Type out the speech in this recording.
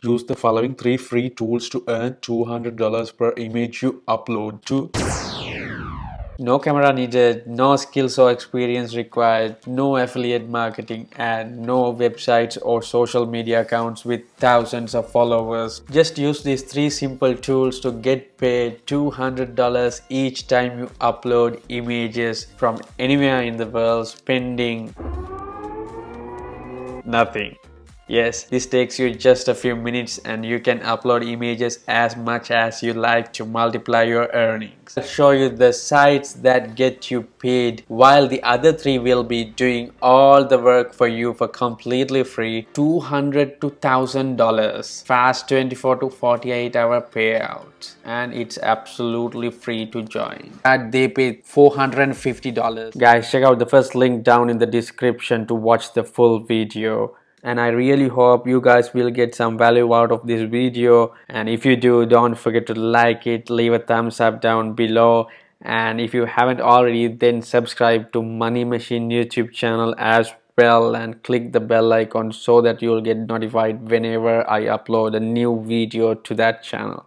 Use the following 3 free tools to earn $200 per image you upload to. No camera needed, no skills or experience required, no affiliate marketing, and no websites or social media accounts with thousands of followers. Just use these 3 simple tools to get paid $200 each time you upload images from anywhere in the world, spending nothing. Yes, this takes you just a few minutes and you can upload images as much as you like to multiply your earnings. I'll show you the sites that get you paid while the other 3 will be doing all the work for you for completely free. $200 to $1,000 fast 24 to 48 hour payout, and it's absolutely free to join. And they pay $450. Guys, check out the first link down in the description to watch the full video. And I really hope you guys will get some value out of this video, and if you do, don't forget to like it, leave a thumbs up down below, and if you haven't already, then subscribe to Money Machine YouTube channel as well and click the bell icon so that you'll get notified whenever I upload a new video to that channel.